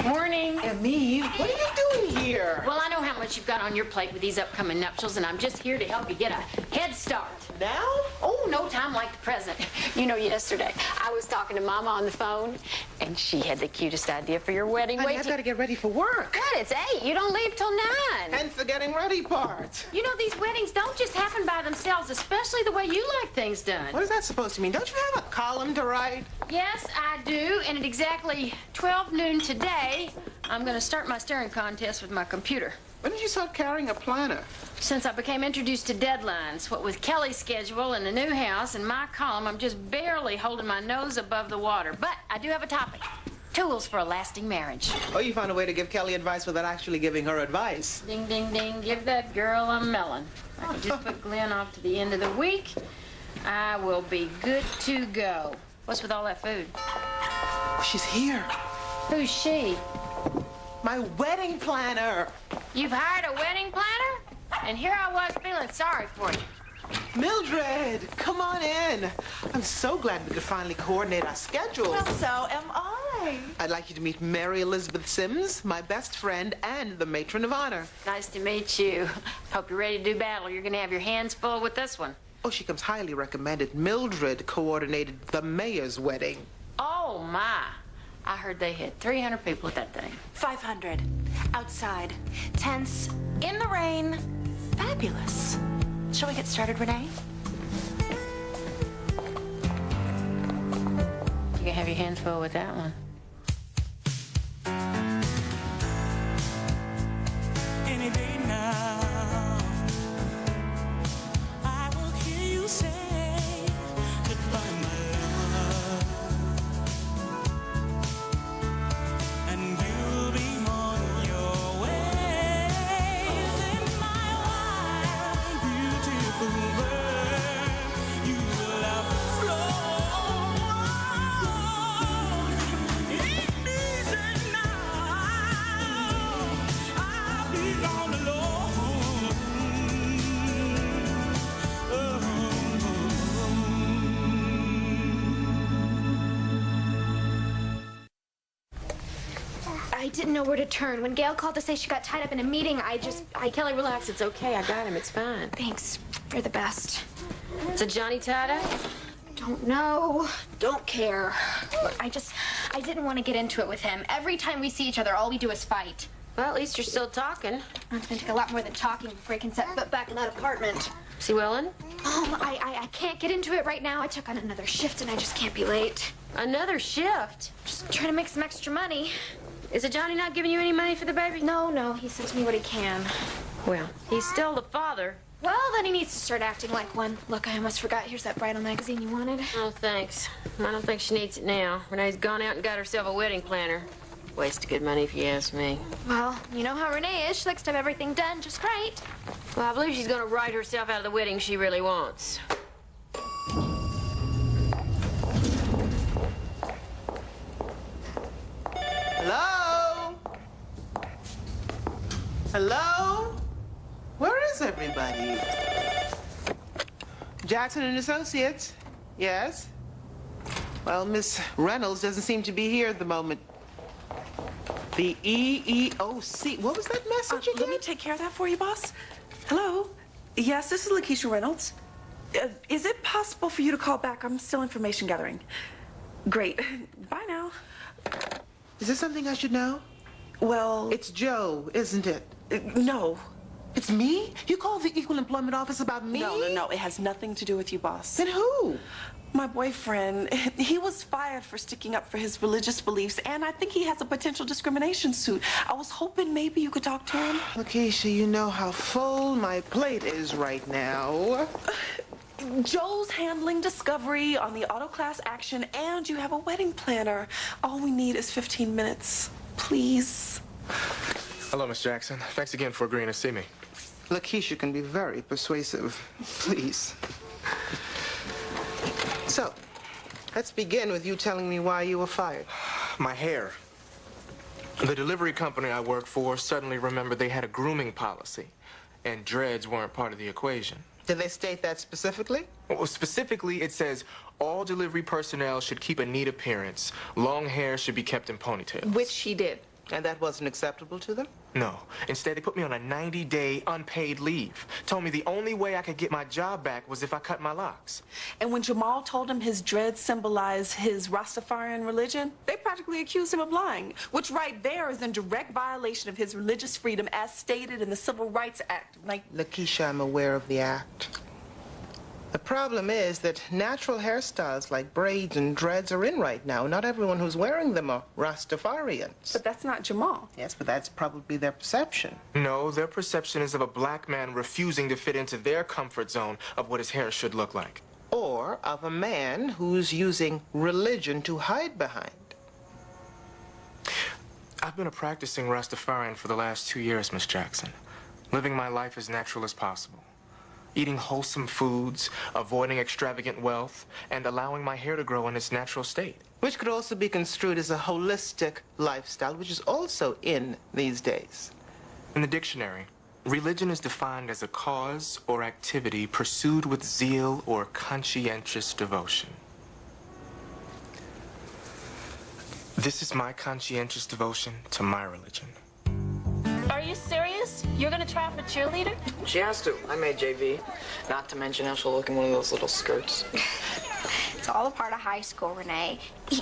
Morning. Eve, what are you doing here? Well, I know how much you've got on your plate with these upcoming nuptials, and I'm just here to help you get a head start. Now? Oh, no time like the present. You know, yesterday, I was talking to Mama on the phone, and she had the cutest idea for your wedding. Honey, I've got to get ready for work. Good, it's 8. You don't leave till 9. Hence the getting ready part. You know, these weddings don't just happen by themselves, especially the way you like things done. What is that supposed to mean? Don't you have a column to write? Yes, I do, and at exactly 12 noon today, I'm going to start my staring contest with my computer. When did you start carrying a planner? Since I became introduced to deadlines, what with Kelly's schedule and the new house and my column, I'm just barely holding my nose above the water. But I do have a topic. Tools for a lasting marriage. Oh, you found a way to give Kelly advice without actually giving her advice. Ding, ding, ding. Give that girl a melon. I can just put Glenn off to the end of the week. I will be good to go. What's with all that food? She's here. Who's she? My wedding planner. You've hired a wedding planner? And here I was feeling sorry for you. Mildred, come on in. I'm so glad we could finally coordinate our schedules. Well, so am I. I'd like you to meet Mary Elizabeth Sims, my best friend and the matron of honor. Nice to meet you. Hope you're ready to do battle. You're going to have your hands full with this one. Oh, she comes highly recommended. Mildred coordinated the mayor's wedding. Oh, my. I heard they had 300 people at that thing. 500. Outside. Tents. In the rain. Fabulous. Shall we get started, Renee? You can have your hands full with that one. Any day now, I will hear you say goodbye, my love, and you'll be on your way. In my wild, beautiful world, you will have flown. Ain't easy now. I'll be gone alone. I didn't know where to turn. When Gail called to say she got tied up in a meeting, Kelly, relax. It's okay. I got him. It's fine. Thanks. You're the best. So Johnny tied up? Don't know. Don't care. Look, I didn't want to get into it with him. Every time we see each other, all we do is fight. Well, at least you're still talking. It's gonna take a lot more than talking before he can set foot back in that apartment. Is he willing? I can't get into it right now. I took on another shift and I just can't be late. Another shift? Just trying to make some extra money. Is it Johnny not giving you any money for the baby? No, he sends me what he can. Well, he's still the father. Well, then he needs to start acting like one. Look, I almost forgot. Here's that bridal magazine you wanted. Oh, thanks. I don't think she needs it now. Renee's gone out and got herself a wedding planner. Waste of good money if you ask me. Well, you know how Renee is. She likes to have everything done just right. Well, I believe she's going to write herself out of the wedding she really wants. Hello? Hello? Where is everybody? Jackson and Associates. Yes? Well, Miss Reynolds doesn't seem to be here at the moment. The EEOC. What was that message again? Let me take care of that for you, boss. Hello? Yes, this is Lakeisha Reynolds. Is it possible for you to call back? I'm still information gathering. Great. Bye now. Is this something I should know? Well, It's Joe, isn't it? no. It's me? You called the Equal Employment Office about me? No. It has nothing to do with you, boss. Then who? My boyfriend, he was fired for sticking up for his religious beliefs, and I think he has a potential discrimination suit. I was hoping maybe you could talk to him. Lakeisha, you know how full my plate is right now. Joel's handling discovery on the auto class action, and you have a wedding planner. All we need is 15 minutes. Please. Hello, Miss Jackson. Thanks again for agreeing to see me. Lakeisha can be very persuasive. Please. So, let's begin with you telling me why you were fired. My hair. The delivery company I work for suddenly remembered they had a grooming policy, and dreads weren't part of the equation. Did they state that specifically? Well, specifically, it says all delivery personnel should keep a neat appearance. Long hair should be kept in ponytails. Which he did. And that wasn't acceptable to them? No. Instead, they put me on a 90-day unpaid leave. Told me the only way I could get my job back was if I cut my locks. And when Jamal told him his dreads symbolize his Rastafarian religion, they practically accused him of lying, which right there is in direct violation of his religious freedom as stated in the Civil Rights Act. Lakeisha, I'm aware of the act. The problem is that natural hairstyles like braids and dreads are in right now. Not everyone who's wearing them are Rastafarians. But that's not Jamal. Yes, but that's probably their perception. No, their perception is of a black man refusing to fit into their comfort zone of what his hair should look like. Or of a man who's using religion to hide behind. I've been a practicing Rastafarian for the last 2 years, Miss Jackson. Living my life as natural as possible. Eating wholesome foods, avoiding extravagant wealth, and allowing my hair to grow in its natural state. Which could also be construed as a holistic lifestyle, which is also in these days. In the dictionary, religion is defined as a cause or activity pursued with zeal or conscientious devotion. This is my conscientious devotion to my religion. Are you serious? You're gonna try for cheerleader? She has to. I made JV. Not to mention how she'll look in one of those little skirts. It's all a part of high school, Renee.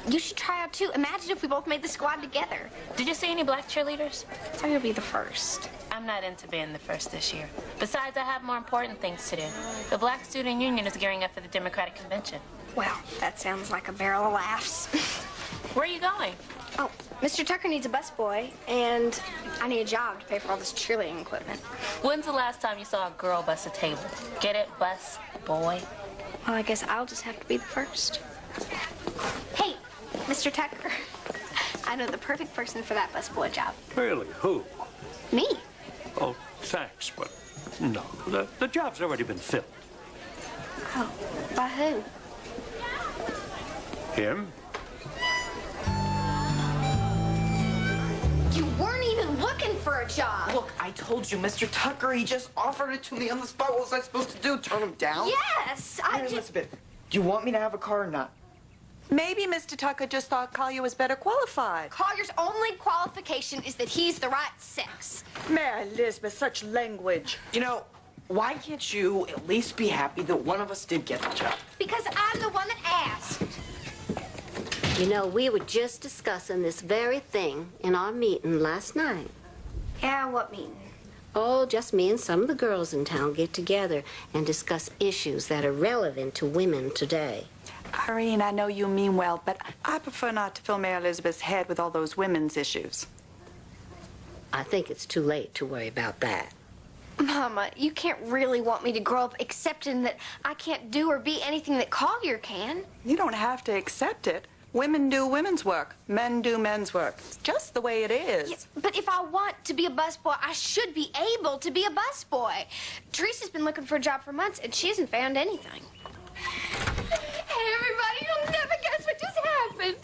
You should try out too. Imagine if we both made the squad together. Did you see any black cheerleaders? So you'll be the first. I'm not into being the first this year. Besides, I have more important things to do. The Black Student Union is gearing up for the Democratic Convention. Well, that sounds like a barrel of laughs. Where are you going? Oh, Mr. Tucker needs a busboy, and I need a job to pay for all this cheerleading equipment. When's the last time you saw a girl bus a table? Get it? Bus? Boy? Well, I guess I'll just have to be the first. Hey, Mr. Tucker. I know the perfect person for that busboy job. Really? Who? Me. Oh, thanks, but no. The job's already been filled. Oh, by who? Him? You weren't even looking for a job. Look, I told you, Mr. Tucker, he just offered it to me on the spot. What was I supposed to do? Turn him down? Yes, I Hey, just... Elizabeth, do you want me to have a car or not? Maybe Mr. Tucker just thought Collier was better qualified. Collier's only qualification is that he's the right sex. Mary Elizabeth, such language. You know, why can't you at least be happy that one of us did get the job? Because I'm the one that asked. You know, we were just discussing this very thing in our meeting last night. Yeah, what meeting? Oh, just me and some of the girls in town get together and discuss issues that are relevant to women today. Irene, I know you mean well, but I prefer not to fill Mary Elizabeth's head with all those women's issues. I think it's too late to worry about that. Mama, you can't really want me to grow up accepting that I can't do or be anything that Collier can. You don't have to accept it. Women do women's work. Men do men's work. It's just the way it is. Yeah, but if I want to be a busboy, I should be able to be a busboy. Teresa's been looking for a job for months, and she hasn't found anything. Hey, everybody, you'll never guess what just happened.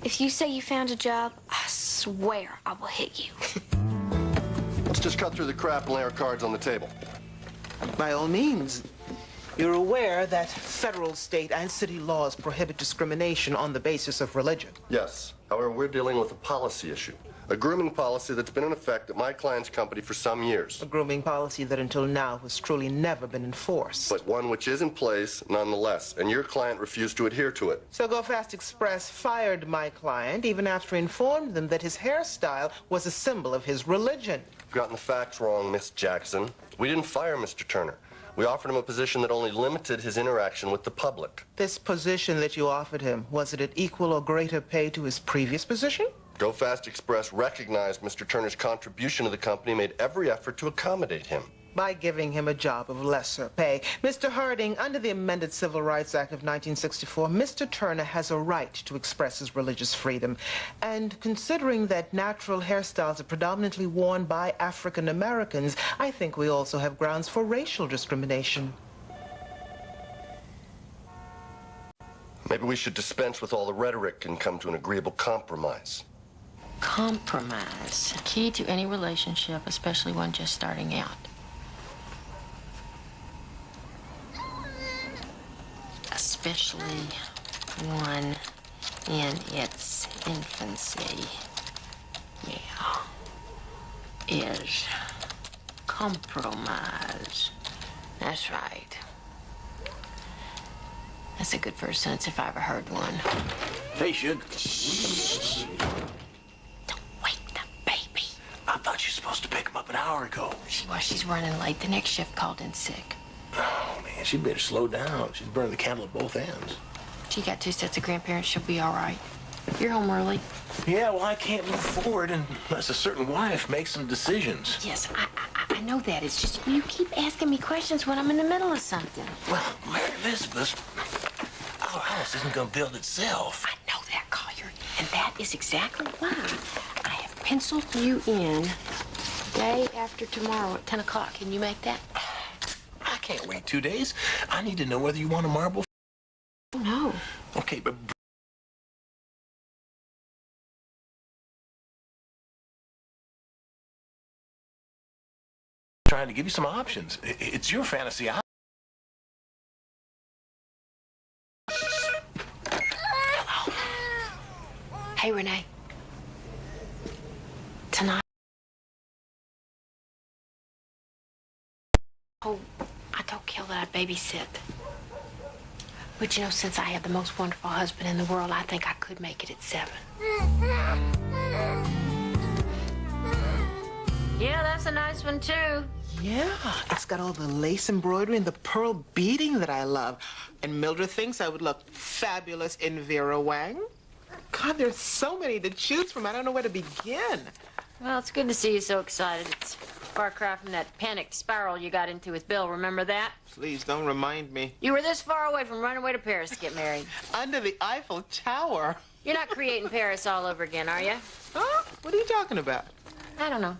If you say you found a job, I swear I will hit you. Let's just cut through the crap and lay our cards on the table. By all means. You're aware that federal, state, and city laws prohibit discrimination on the basis of religion. Yes. However, we're dealing with a policy issue. A grooming policy that's been in effect at my client's company for some years. A grooming policy that until now has truly never been enforced. But one which is in place nonetheless, and your client refused to adhere to it. So Go Fast Express fired my client even after informed them that his hairstyle was a symbol of his religion. You've gotten the facts wrong, Miss Jackson. We didn't fire Mr. Turner. We offered him a position that only limited his interaction with the public. This position that you offered him, was it at equal or greater pay to his previous position? Go Fast Express recognized Mr. Turner's contribution to the company, made every effort to accommodate him. By giving him a job of lesser pay. Mr. Harding, under the amended Civil Rights Act of 1964, Mr. Turner has a right to express his religious freedom. And considering that natural hairstyles are predominantly worn by African Americans, I think we also have grounds for racial discrimination. Maybe we should dispense with all the rhetoric and come to an agreeable compromise. Compromise. Key to any relationship, especially one just starting out. Especially one in its infancy. Yeah. is compromise. That's right. That's a good first sentence if I ever heard one. Hey, Suge. Don't wake the baby. I thought you were supposed to pick him up an hour ago. She's running late. The next shift called in sick. Oh, man, she better slow down. She's burning the candle at both ends. She got 2 sets of grandparents. She'll be all right. You're home early. Yeah, well, I can't move forward unless a certain wife makes some decisions. Yes, I know that. It's just you keep asking me questions when I'm in the middle of something. Well, Mary Elizabeth, our house isn't going to build itself. I know that, Collier, and that is exactly why I have penciled you in day after tomorrow at 10 o'clock. Can you make that? I can't wait 2 days. I need to know whether you want a marble. Oh, no. Okay, but... trying to give you some options. It's your fantasy. Hey, Renee. Tonight. Oh, I told Kel that I'd babysit. But you know, since I have the most wonderful husband in the world, I think I could make it at 7. Yeah, that's a nice one, too. Yeah, it's got all the lace embroidery and the pearl beading that I love. And Mildred thinks I would look fabulous in Vera Wang. God, there's so many to choose from. I don't know where to begin. Well, it's good to see you so excited. It's a far cry from that panicked spiral you got into with Bill. Remember that? Please don't remind me. You were this far away from running away to Paris to get married. Under the Eiffel Tower. You're not creating Paris all over again, are you? Huh? What are you talking about? I don't know.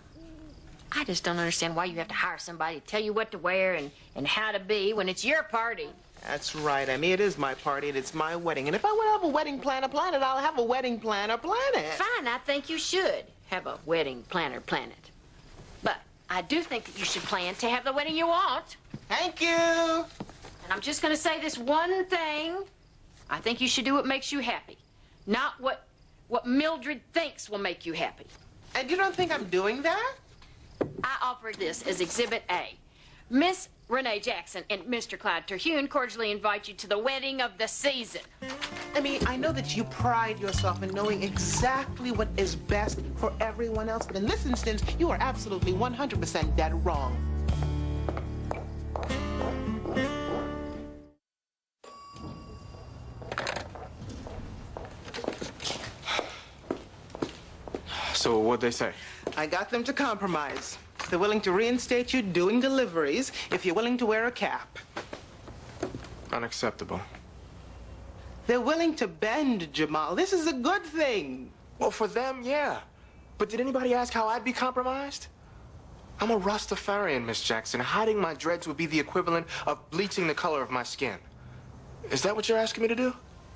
I just don't understand why you have to hire somebody to tell you what to wear and how to be when it's your party. That's right, Emmy. It is my party, and it's my wedding. And if I want to have a wedding planner plan it, I'll have a wedding planner plan it. Fine, I think you should have a wedding planner plan it. But I do think that you should plan to have the wedding you want. Thank you. And I'm just going to say this one thing. I think you should do what makes you happy, not what Mildred thinks will make you happy. And you don't think I'm doing that? I offer this as Exhibit A. Miss Renee Jackson and Mr. Clyde Terhune cordially invite you to the wedding of the season. I mean, I know that you pride yourself in knowing exactly what is best for everyone else, but in this instance, you are absolutely 100% dead wrong. So what'd they say? I got them to compromise. They're willing to reinstate you doing deliveries if you're willing to wear a cap. Unacceptable. They're willing to bend, Jamal. This is a good thing. Well, for them, yeah. But did anybody ask how I'd be compromised? I'm a Rastafarian, Miss Jackson. Hiding my dreads would be the equivalent of bleaching the color of my skin. Is that what you're asking me to do?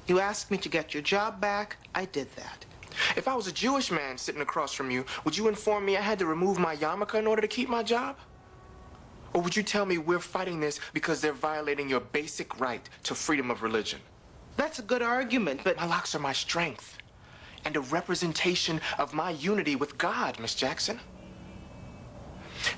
You asked me to get your job back. I did that. If I was a Jewish man sitting across from you, would you inform me I had to remove my yarmulke in order to keep my job? Or would you tell me we're fighting this because they're violating your basic right to freedom of religion? That's a good argument, but... My locks are my strength and a representation of my unity with God, Miss Jackson.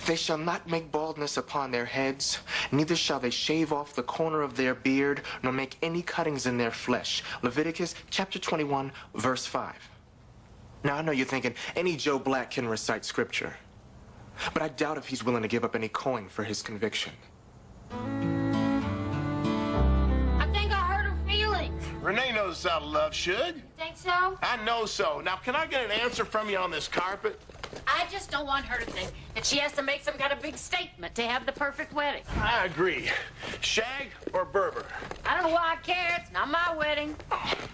They shall not make baldness upon their heads, neither shall they shave off the corner of their beard, nor make any cuttings in their flesh. Leviticus chapter 21, verse 5. Now, I know you're thinking any Joe Black can recite scripture, but I doubt if he's willing to give up any coin for his conviction. I think I hurt her feelings. Renee knows how to love, Suge. Think so? I know so. Now, can I get an answer from you on this carpet? I just don't want her to think that she has to make some kind of big statement to have the perfect wedding. I agree. Shag or Berber? I don't know why I care. It's not my wedding.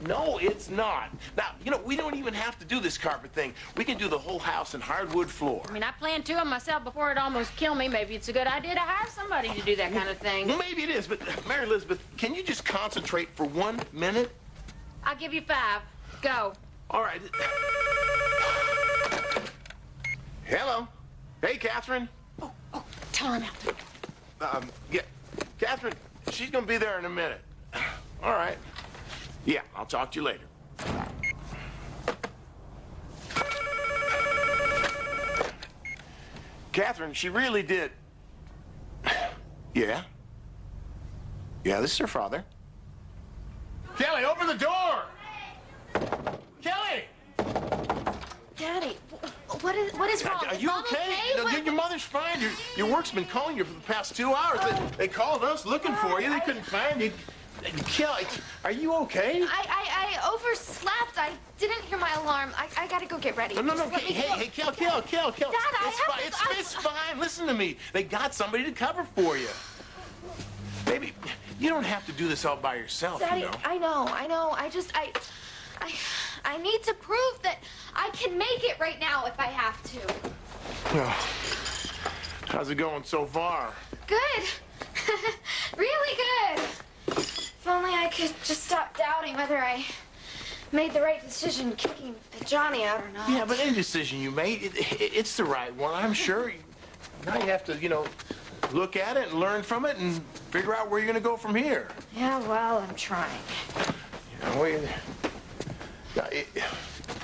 No, it's not. Now, you know, we don't even have to do this carpet thing. We can do the whole house in hardwood floor. I mean, I planned 2 of them myself before it almost killed me. Maybe it's a good idea to hire somebody to do that kind of thing. Well, maybe it is, but Mary Elizabeth, can you just concentrate for 1 minute? I'll give you 5. Go. All right. Hello. Hey, Catherine. Oh, tell her I'm out. Yeah, Catherine, she's gonna be there in a minute. All right. Yeah, I'll talk to you later. Catherine, she really did. Yeah? Yeah, this is her father. Kelly, open the door! Kelly! Daddy, what is wrong? Are Is you Mom okay? No, What- your mother's fine. Your work's been calling you for the past 2 hours. They called us looking for you. They couldn't find you. Kelly, are you okay? I overslept. I didn't hear my alarm. I gotta go get ready. No. Just let me go. Hey, Kel. Dad, It's fine. Listen to me. They got somebody to cover for you. Baby, you don't have to do this all by yourself, Daddy, you know. I know. I need to prove that I can make it right now if I have to. Well, how's it going so far? Good. Really good. If only I could just stop doubting whether I made the right decision kicking Johnny out or not. Yeah, but any decision you made, it's the right one, I'm sure. Now you have to, look at it and learn from it and figure out where you're going to go from here. Yeah, well, I'm trying.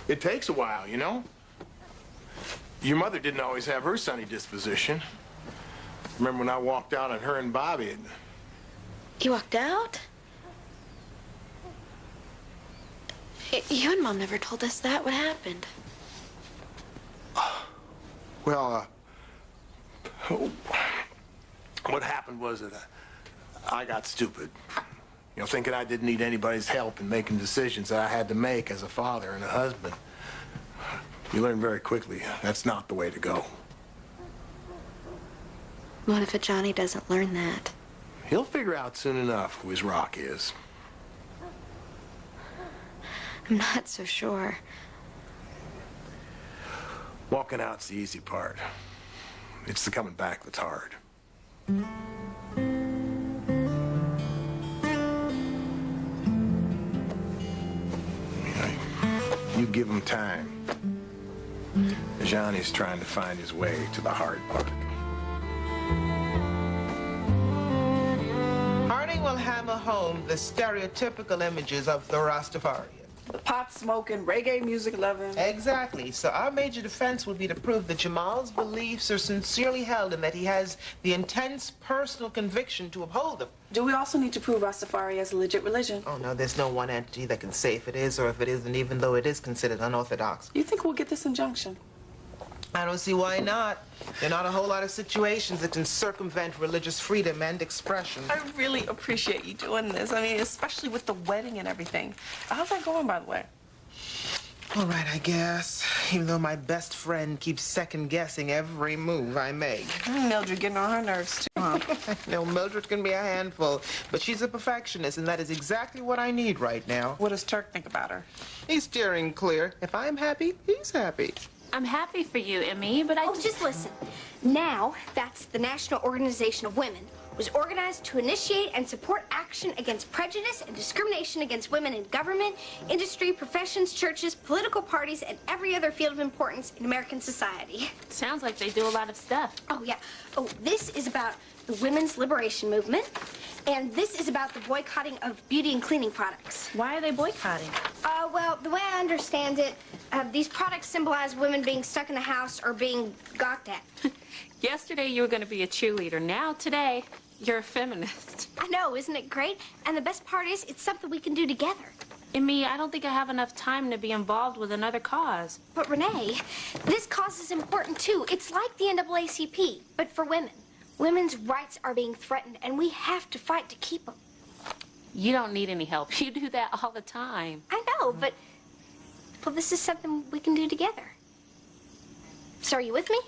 It takes a while, you know? Your mother didn't always have her sunny disposition. Remember when I walked out on her and Bobby? You walked out? You and Mom never told us that. What happened? Well, what happened was that I got stupid. Thinking I didn't need anybody's help in making decisions that I had to make as a father and a husband. You learn very quickly that's not the way to go. What if Johnny doesn't learn that? He'll figure out soon enough who his rock is. I'm not so sure. Walking out's the easy part. It's the coming back that's hard. You give him time. Johnny's trying to find his way to the hard part. Harding will hammer home the stereotypical images of the Rastafarian. The pot smoking, reggae music loving. Exactly. So our major defense would be to prove that Jamal's beliefs are sincerely held and that he has the intense personal conviction to uphold them. Do we also need to prove Rastafari as a legit religion? Oh, no, there's no one entity that can say if it is or if it isn't, even though it is considered unorthodox. You think we'll get this injunction? I don't see why not. There are not a whole lot of situations that can circumvent religious freedom and expression. I really appreciate you doing this. I mean, especially with the wedding and everything. How's that going, by the way? All right, I guess. Even though my best friend keeps second-guessing every move I make. Mildred getting on her nerves, too, huh? No, Mildred can be a handful, but she's a perfectionist, and that is exactly what I need right now. What does Turk think about her? He's steering clear. If I'm happy, he's happy. I'm happy for you, Emmy, but Oh, just listen. Now, that's the National Organization of Women, was organized to initiate and support action against prejudice and discrimination against women in government, industry, professions, churches, political parties, and every other field of importance in American society. Sounds like they do a lot of stuff. Oh, yeah. Oh, this is about the women's liberation movement, and this is about the boycotting of beauty and cleaning products. Why are they boycotting? Well, the way I understand it, these products symbolize women being stuck in the house or being gawked at. Yesterday you were going to be a cheerleader. Now, today, you're a feminist. I know, isn't it great? And the best part is, it's something we can do together. Emmy, I don't think I have enough time to be involved with another cause. But Renee, this cause is important too. It's like the NAACP, but for women. Women's rights are being threatened, and we have to fight to keep them. You don't need any help. You do that all the time. I know, but this is something we can do together. So are you with me?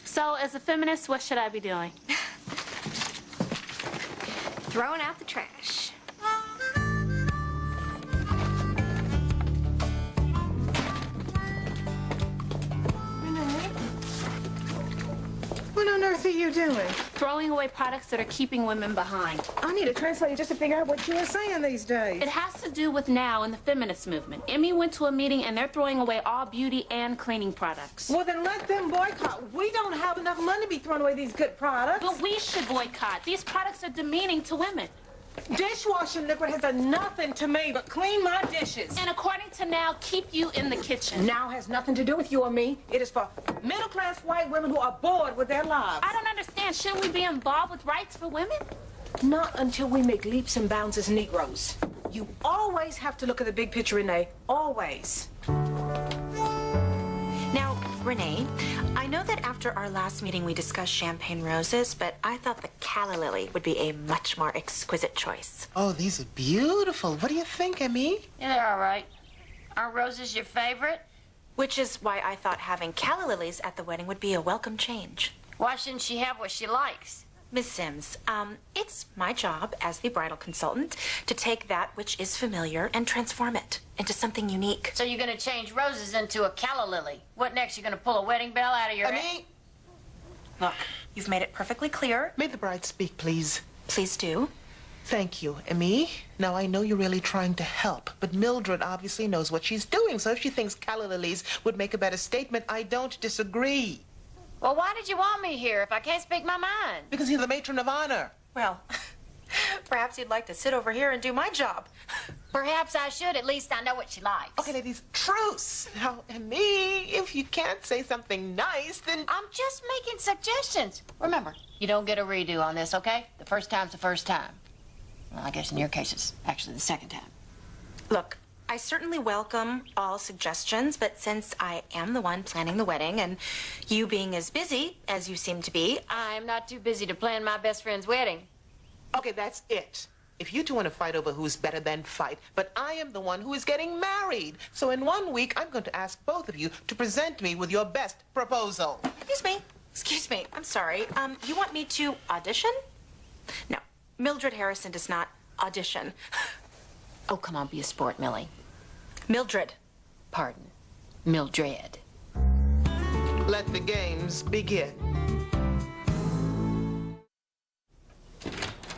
So, as a feminist, what should I be doing? Throwing out the trash. What on earth are you doing? Throwing away products that are keeping women behind. I need a translator just to figure out what you are saying these days. It has to do with now and the feminist movement. Emmy went to a meeting and they're throwing away all beauty and cleaning products. Well, then let them boycott. We don't have enough money to be throwing away these good products. But we should boycott. These products are demeaning to women. Dishwashing liquid has done nothing to me but clean my dishes. And according to Now, keep you in the kitchen. Now has nothing to do with you or me. It is for middle-class white women who are bored with their lives. I don't understand. Shouldn't we be involved with rights for women? Not until we make leaps and bounds as Negroes. You always have to look at the big picture, Renee. Always. Now, Renee, I know that after our last meeting we discussed champagne roses, but I thought the calla lily would be a much more exquisite choice. Oh, these are beautiful. What do you think, Emmy? Yeah, they're all right. Are roses your favorite? Which is why I thought having calla lilies at the wedding would be a welcome change. Why shouldn't she have what she likes? Miss Sims, it's my job as the bridal consultant to take that which is familiar and transform it into something unique. So you're gonna change roses into a calla lily. What next? You're gonna pull a wedding bell out of your head? Look, you've made it perfectly clear. May the bride speak, please. Please do. Thank you, Emmy. Now, I know you're really trying to help, but Mildred obviously knows what she's doing, so if she thinks calla lilies would make a better statement, I don't disagree. Well, why did you want me here if I can't speak my mind? Because you're the matron of honor. Well, perhaps you'd like to sit over here and do my job. Perhaps I should. At least I know what she likes. Okay, ladies, truce. Now, Emmy, if you can't say something nice, then... I'm just making suggestions. Remember, you don't get a redo on this, okay? The first time's the first time. Well, I guess in your case, it's actually the second time. Look, I certainly welcome all suggestions, but since I am the one planning the wedding, and you being as busy as you seem to be... I'm not too busy to plan my best friend's wedding. Okay, that's it. If you two want to fight over who's better, then fight. But I am the one who is getting married. So in 1 week, I'm going to ask both of you to present me with your best proposal. Excuse me, I'm sorry. You want me to audition? No, Mildred Harrison does not audition. Oh, come on, be a sport, Millie. Mildred. Pardon. Mildred. Let the games begin.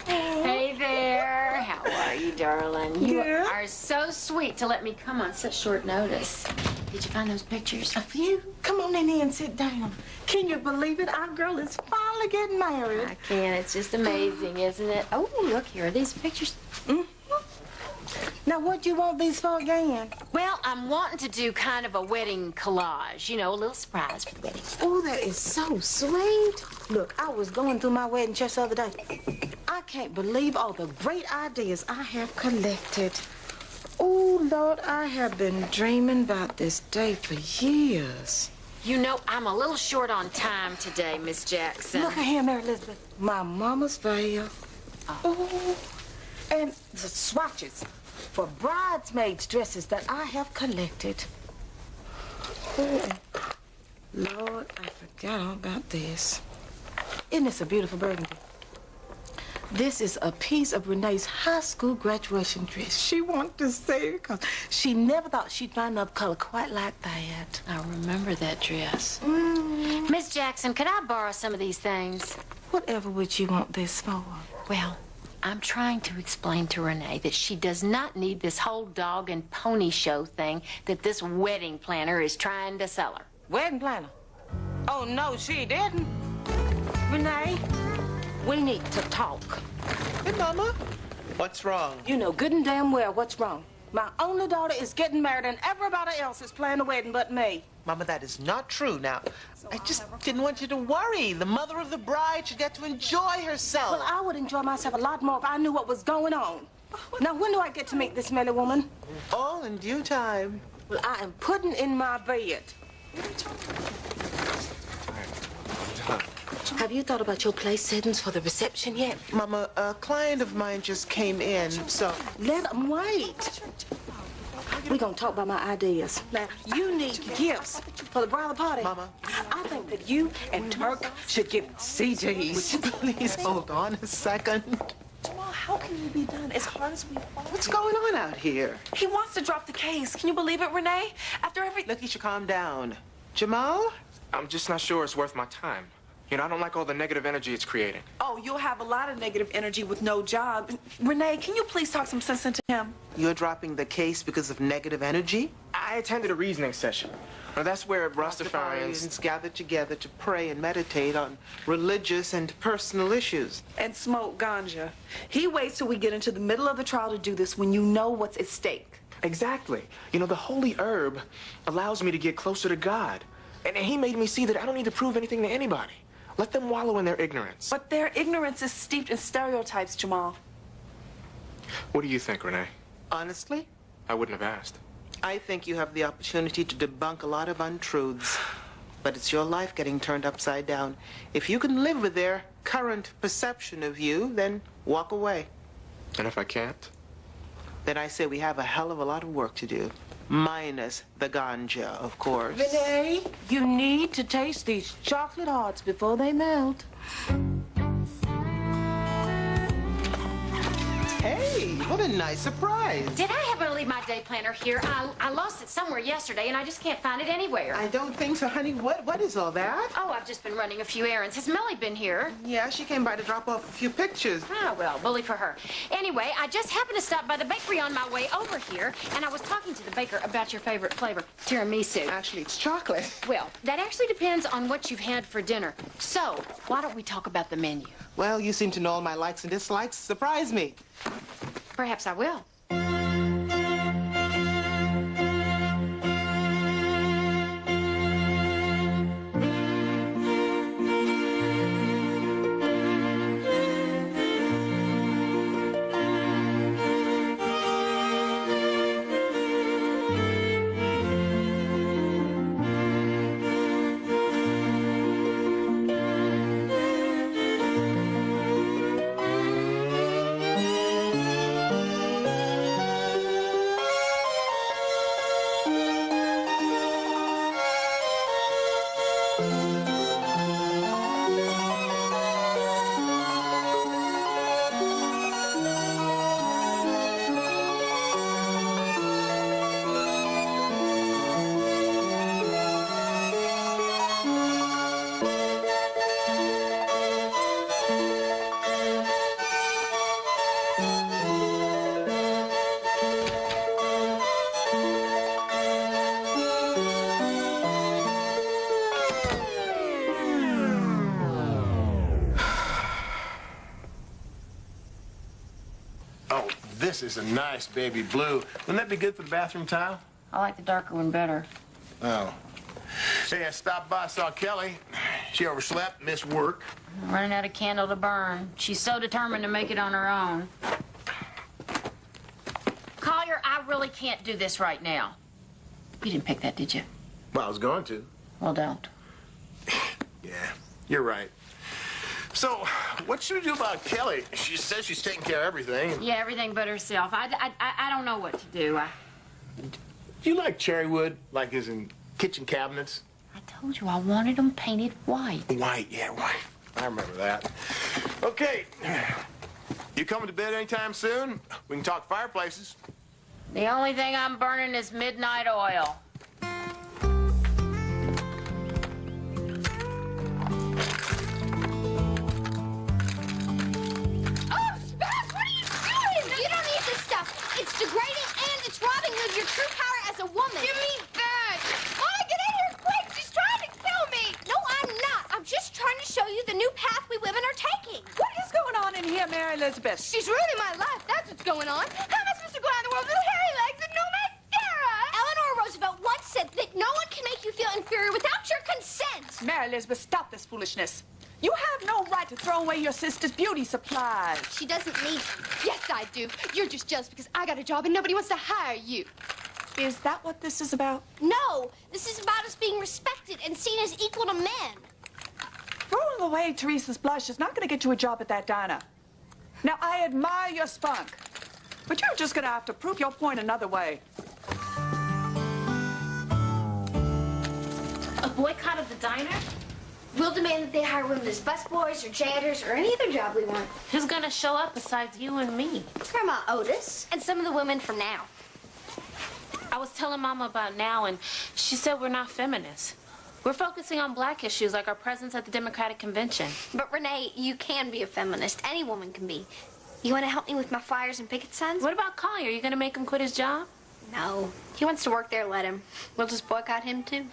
Hey there. How are you, darling? You Good. are so sweet to let me come on such short notice. Did you find those pictures? A few? Come on in here and sit down. Can you believe it? Our girl is finally getting married. I can. It's just amazing, isn't it? Oh, look here. Are these pictures? Now, what do you want these for again? Well, I'm wanting to do kind of a wedding collage. You know, a little surprise for the wedding. Oh, that is so sweet. Look, I was going through my wedding just the other day. I can't believe all the great ideas I have collected. Oh, Lord, I have been dreaming about this day for years. You know, I'm a little short on time today, Miss Jackson. Look at here, Mary Elizabeth. My mama's veil. Oh, and the swatches for bridesmaids' dresses that I have collected. Oh, Lord, I forgot all about this. Isn't this a beautiful burgundy? This is a piece of Renee's high school graduation dress. She wanted to say it because she never thought she'd find enough color quite like that. I remember that dress. Miss Jackson, could I borrow some of these things? Whatever would you want this for? Well, I'm trying to explain to Renee that she does not need this whole dog and pony show thing that this wedding planner is trying to sell her. Wedding planner? Oh, no, she didn't. Renee, we need to talk. Hey, Mama. What's wrong? You know good and damn well what's wrong. My only daughter is getting married and everybody else is planning a wedding but me. Mama, that is not true. Now, I just didn't want you to worry. The mother of the bride should get to enjoy herself. Well, I would enjoy myself a lot more if I knew what was going on. Now, when do I get to meet this Millie woman? All in due time. Well, I am putting in my bed. Have you thought about your place settings for the reception yet? Mama, a client of mine just came in, so... Let them wait. We're going to talk about my ideas. Now, you need gifts for the bridal party. Mama. I think that you and Turk should get CDs. Would you please hold on a second? Jamal, how can you be done as hard as we want? What's going on out here? He wants to drop the case. Can you believe it, Renee? After every... Look, you should calm down. Jamal? I'm just not sure it's worth my time. You know, I don't like all the negative energy it's creating. Oh, you'll have a lot of negative energy with no job. Renee, can you please talk some sense into him? You're dropping the case because of negative energy? I I attended a reasoning session. Now, that's where Rastafarians Rastafarians gather together to pray and meditate on religious and personal issues. And smoke ganja. He waits till we get into the middle of the trial to do this when you know what's at stake. Exactly. You know, the holy herb allows me to get closer to God. And he made me see that I don't need to prove anything to anybody. Let them wallow in their ignorance. But their ignorance is steeped in stereotypes, Jamal. What do you think, Renee? Honestly, I wouldn't have asked. I think you have the opportunity to debunk a lot of untruths. But it's your life getting turned upside down. If you can live with their current perception of you, then walk away. And if I can't? Then I say we have a hell of a lot of work to do. Minus the ganja, of course. Renee, you need to taste these chocolate hearts before they melt. Hey, what a nice surprise. Did I happen to leave my day planner here? I lost it somewhere yesterday, and I just can't find it anywhere. I don't think so, honey. What is all that? Oh, I've just been running a few errands. Has Melly been here? Yeah, she came by to drop off a few pictures. Ah, well, bully for her. Anyway, I just happened to stop by the bakery on my way over here, and I was talking to the baker about your favorite flavor, tiramisu. Actually, it's chocolate. Well, that actually depends on what you've had for dinner. So, why don't we talk about the menu? Well, you seem to know all my likes and dislikes. Surprise me. Perhaps I will. This is a nice baby blue. Wouldn't that be good for the bathroom tile? I like the darker one better. Oh. Hey, I stopped by, saw Kelly. She overslept, missed work. Running out of candle to burn. She's so determined to make it on her own. Collier, I really can't do this right now. You didn't pick that, did you? Well, I was going to. Well, don't. Yeah, you're right. So, what should we do about Kelly? She says she's taking care of everything. Yeah, everything but herself. I don't know what to do. Do you like cherry wood, like as in kitchen cabinets? I told you I wanted them painted white. White, yeah, white. I remember that. Okay. You coming to bed anytime soon? We can talk fireplaces. The only thing I'm burning is midnight oil. Degrading and it's robbing you of your true power as a woman. Give me that! Molly, get in here quick! She's trying to kill me! No, I'm not. I'm just trying to show you the new path we women are taking. What is going on in here, Mary Elizabeth? She's ruining my life. That's what's going on. How am I supposed to go out in the world with little hairy legs and no mascara? Eleanor Roosevelt once said that no one can make you feel inferior without your consent. Mary Elizabeth, stop this foolishness. You have no right to throw away your sister's beauty supplies. She doesn't need them. Yes, I do. You're just jealous because I got a job and nobody wants to hire you. Is that what this is about? No, this is about us being respected and seen as equal to men. Throwing away Teresa's blush is not going to get you a job at that diner. Now, I admire your spunk, but you're just going to have to prove your point another way. A boycott of the diner? We'll demand that they hire women as busboys or janitors or any other job we want. Who's gonna show up besides you and me? Grandma Otis and some of the women from Now. I was telling Mama about Now, and she said we're not feminists. We're focusing on black issues like our presence at the Democratic Convention. But Renee, you can be a feminist. Any woman can be. You want to help me with my flyers and picket signs? What about Collier? You gonna make him quit his job? No. He wants to work there, let him. We'll just boycott him, too.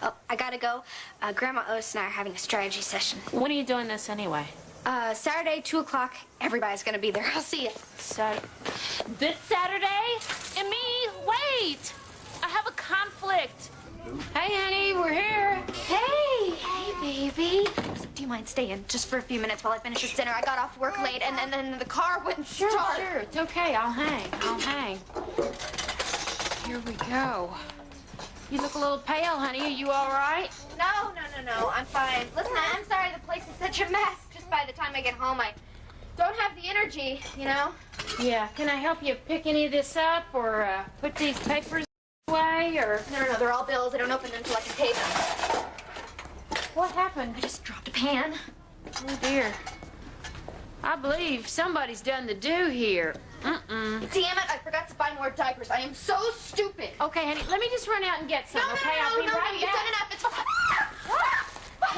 Oh, I gotta go. Grandma Otis and I are having a strategy session. When are you doing this anyway? Saturday, 2 o'clock. Everybody's gonna be there. I'll see you. This Saturday? And me? Wait! I have a conflict. Hey, honey, we're here. Hey! Hey, baby. Do you mind staying just for a few minutes while I finish this dinner? I got off work late, and then the car wouldn't start. Sure, it's okay. I'll hang. Here we go. You look a little pale, honey. Are you all right? No. I'm fine. Listen, I'm sorry the place is such a mess. Just by the time I get home, I don't have the energy, you know? Yeah. Can I help you pick any of this up or put these papers away or? No, they're all bills. I don't open them until I can pay them. What happened? I just dropped a pan. Oh, dear. I believe somebody's done the do here. Damn it, I forgot to buy more diapers. I am so stupid. Okay, honey, let me just run out and get some, okay? I'll be right you've back. done enough. It's fine. What? A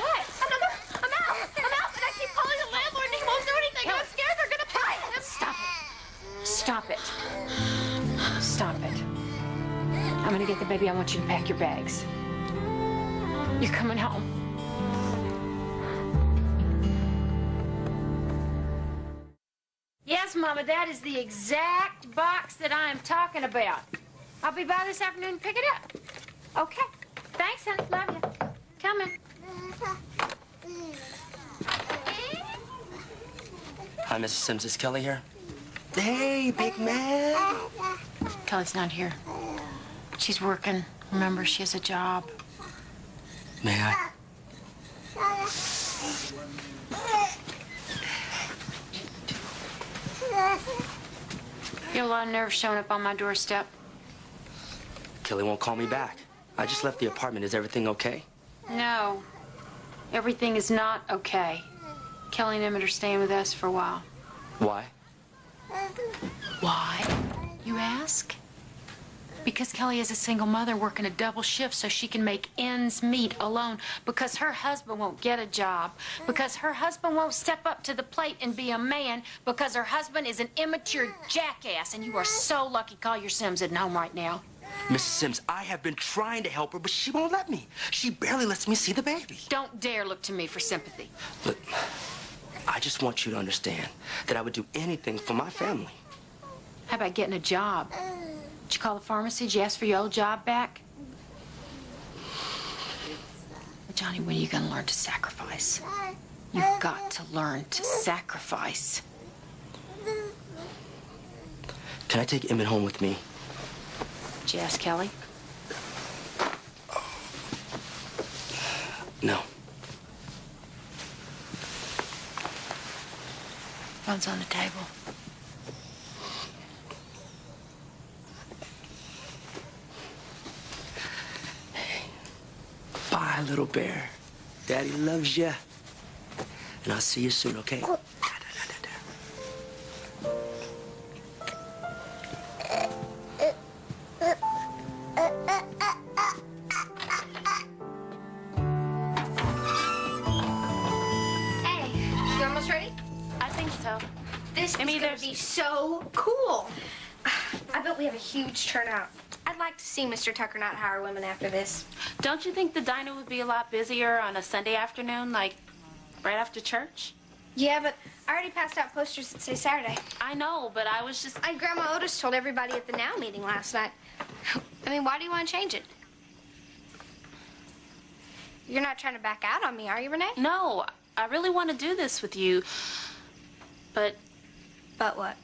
mouse, and I keep calling the landlord and he won't do anything. I'm scared they're gonna bite him. Stop it. Stop it. I'm gonna get the baby. I want you to pack your bags. You're coming home. Yes, Mama, that is the exact box that I am talking about. I'll be by this afternoon to pick it up. Okay. Thanks, honey. Love you. Coming. Hi, Mrs. Sims. Is Kelly here? Hey, big man. Kelly's not here. She's working. Remember, she has a job. May I? You have a lot of nerve showing up on my doorstep. Kelly won't call me back. I just left the apartment. Is everything okay? No. Everything is not okay. Kelly and Emmett are staying with us for a while. Why? Why, you ask? Because Kelly is a single mother working a double shift so she can make ends meet alone. Because her husband won't get a job. Because her husband won't step up to the plate and be a man. Because her husband is an immature jackass. And you are so lucky Collier Sims isn't home right now. Mrs. Sims, I have been trying to help her, but she won't let me. She barely lets me see the baby. Don't dare look to me for sympathy. Look, I just want you to understand that I would do anything for my family. How about getting a job? Did you call the pharmacy? Did you ask for your old job back? Johnny, when are you going to learn to sacrifice? You've got to learn to sacrifice. Can I take Emmett home with me? Did you ask Kelly? No. Phone's on the table. Bye, little bear. Daddy loves you. And I'll see you soon, okay? Hey, you almost ready? I think so. This is gonna be so cool. I bet we have a huge turnout. I'd like to see Mr. Tucker not hire women after this. Don't you think the diner would be a lot busier on a Sunday afternoon, like right after church? Yeah, but I already passed out posters that say Saturday. I know, but I was just... And Grandma Otis told everybody at the Now meeting last night. I mean, why do you want to change it? You're not trying to back out on me, are you, Renee? No, I really want to do this with you, but... But what?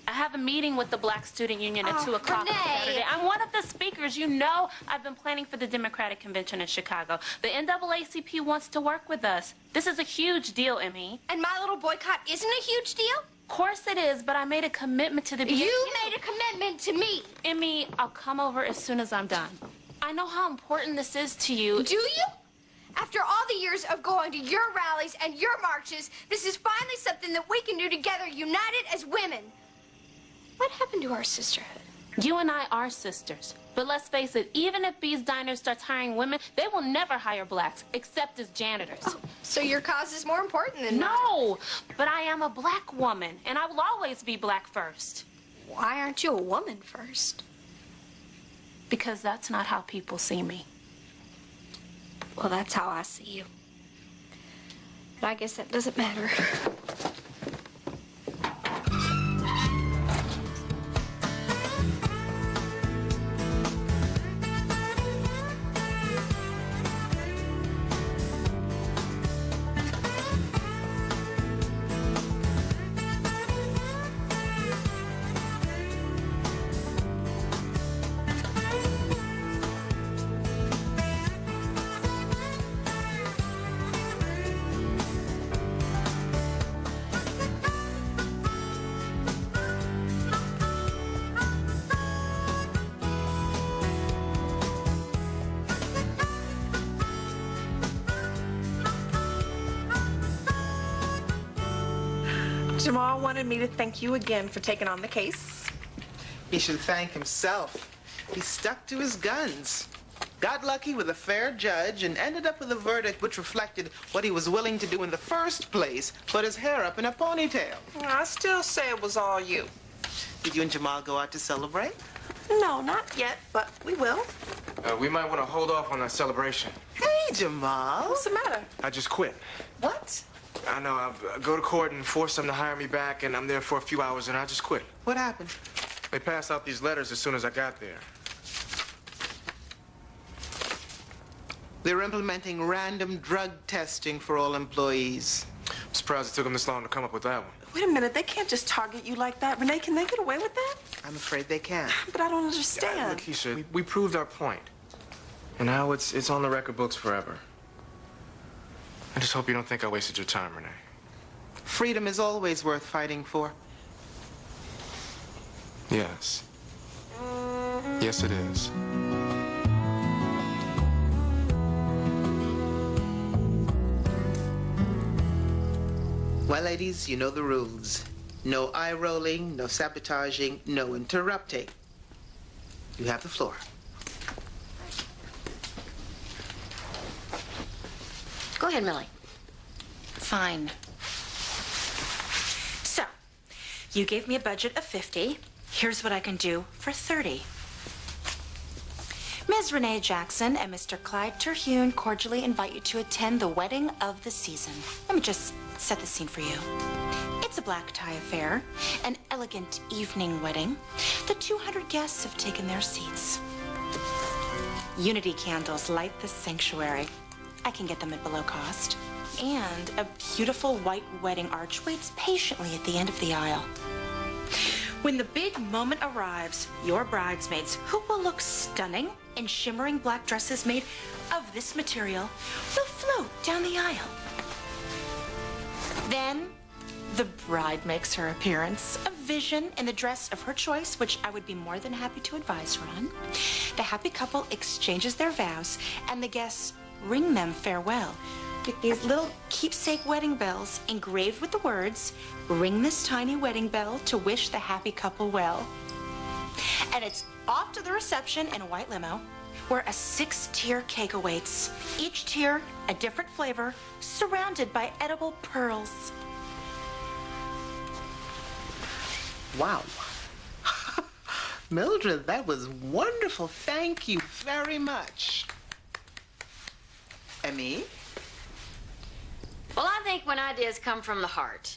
I have a meeting with the Black Student Union at 2 o'clock on Renee. Saturday. I'm one of the speakers. You know I've been planning for the Democratic Convention in Chicago. The NAACP wants to work with us. This is a huge deal, Emmy. And my little boycott isn't a huge deal? Of course it is, but I made a commitment to the beginning. You made a commitment to me. Emmy, I'll come over as soon as I'm done. I know how important this is to you. Do you? After all the years of going to your rallies and your marches, this is finally something that we can do together, united as women. What happened to our sisterhood? You and I are sisters. But let's face it, even if Bee's Diner starts hiring women, they will never hire blacks, except as janitors. Oh, so your cause is more important than mine. No, but I am a black woman, and I will always be black first. Why aren't you a woman first? Because that's not how people see me. Well, that's how I see you. But I guess that doesn't matter. Jamal wanted me to thank you again for taking on the case. He should thank himself. He stuck to his guns. Got lucky with a fair judge and ended up with a verdict which reflected what he was willing to do in the first place, put his hair up in a ponytail. I still say it was all you. Did you and Jamal go out to celebrate? No, not yet, but we will. We might want to hold off on that celebration. Hey, Jamal. What's the matter? I just quit. What? I know. I go to court and force them to hire me back, and I'm there for a few hours, and I just quit. What happened? They passed out these letters as soon as I got there. They're implementing random drug testing for all employees. I'm surprised it took them this long to come up with that one. Wait a minute, they can't just target you like that. Renee, can they get away with that? I'm afraid they can. But I don't understand. Look, Keisha, we proved our point. And now it's on the record books forever. I just hope you don't think I wasted your time, Renee. Freedom is always worth fighting for. Yes. Yes, it is. Well, ladies, you know the rules. No eye rolling, no sabotaging, no interrupting. You have the floor. Go ahead, Millie. Fine. So, you gave me a budget of 50. Here's what I can do for 30. Ms. Renee Jackson and Mr. Clyde Terhune cordially invite you to attend the wedding of the season. Let me just set the scene for you. It's a black tie affair, an elegant evening wedding. The 200 guests have taken their seats. Unity candles light the sanctuary. I can get them at below cost. And a beautiful white wedding arch waits patiently at the end of the aisle. When the big moment arrives, your bridesmaids, who will look stunning in shimmering black dresses made of this material, will float down the aisle. Then, the bride makes her appearance, a vision in the dress of her choice, which I would be more than happy to advise her on. The happy couple exchanges their vows, and the guests ring them farewell with these little keepsake wedding bells engraved with the words, "Ring this tiny wedding bell to wish the happy couple well." And it's off to the reception in a white limo, where a 6-tier cake awaits. Each tier a different flavor, surrounded by edible pearls. Wow. Mildred, that was wonderful. Thank you very much. Emmy? Well, I think when ideas come from the heart,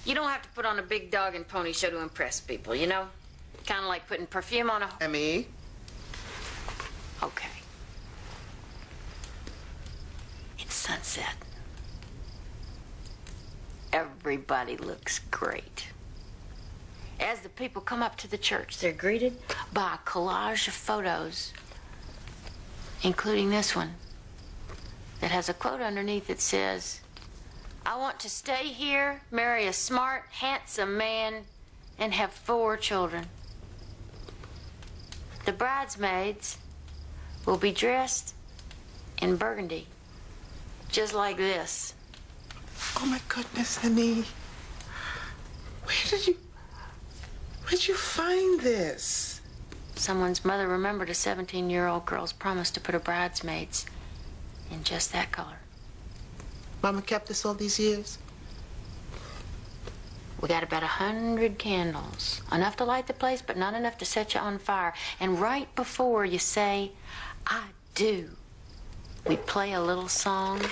you don't have to put on a big dog and pony show to impress people, you know? Kind of like putting perfume on a... Emmy? Okay. It's sunset. Everybody looks great. As the people come up to the church, they're greeted by a collage of photos, including this one, that has a quote underneath that says, "I want to stay here, marry a smart, handsome man, and have 4 children. The bridesmaids will be dressed in burgundy, just like this." Oh, my goodness, Emmy. Where'd you find this? Someone's mother remembered a 17-year-old girl's promise to put her bridesmaids in just that color. Mama kept this all these years? We got about 100 candles. Enough to light the place, but not enough to set you on fire. And right before you say, I do, we play a little song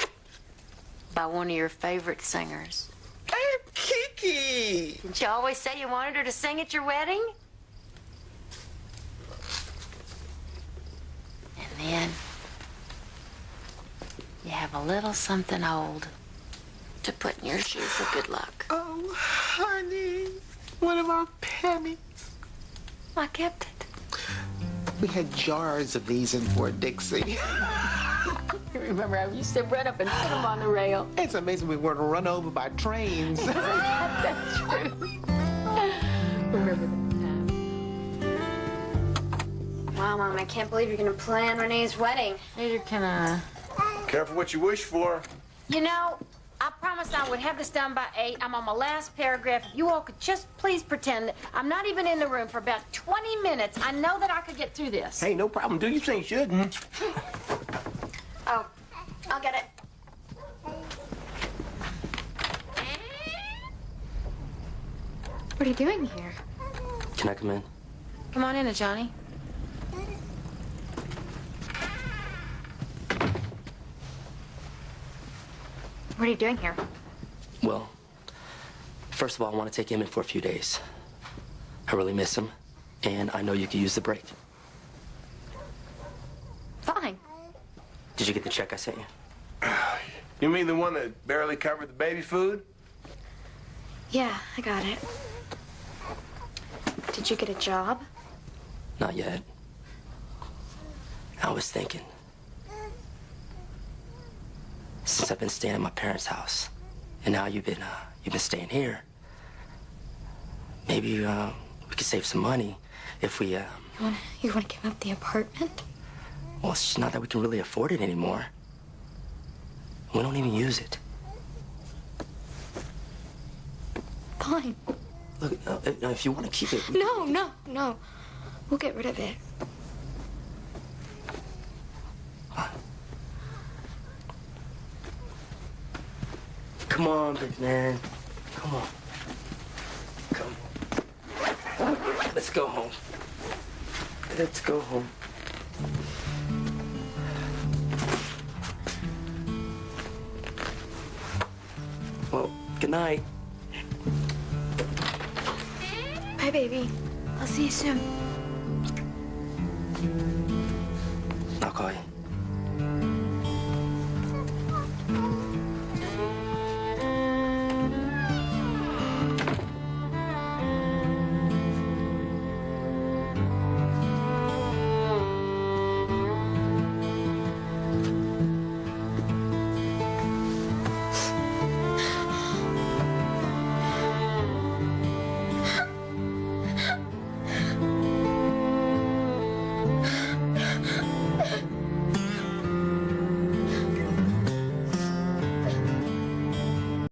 by one of your favorite singers. Aunt Kiki! Didn't you always say you wanted her to sing at your wedding? And then you have a little something old to put in your shoe for good luck. Oh, honey, one of our pennies. I kept it. We had jars of these in Fort Dixie. Remember how you used to run up and put them on the rail? It's amazing we weren't run over by trains. That's true. Remember that time. Wow, Mom, I can't believe you're gonna plan Renee's wedding. Neither can I. Careful what you wish for. You know, I promised I would have this done by 8. I'm on my last paragraph. If you all could just please pretend that I'm not even in the room for about 20 minutes. I know that I could get through this. Hey, no problem. Do your thing, shouldn't. Oh, I'll get it. What are you doing here? Can I come in? Come on in, Johnny. What are you doing here? Well, first of all, I want to take him in for a few days. I really miss him, and I know you could use the break. Fine. Did you get the check I sent you? You mean the one that barely covered the baby food? Yeah, I got it. Did you get a job? Not yet. I was thinking, since I've been staying at my parents' house, and now you've been staying here, maybe we could save some money if we You wanna give up the apartment? Well, it's just not that we can really afford it anymore. We don't even use it. Fine. Look, if you want to keep it... No. We'll get rid of it. Come on, big man. Come on. Come. Let's go home. Let's go home. Well, good night. Bye, baby. I'll see you soon.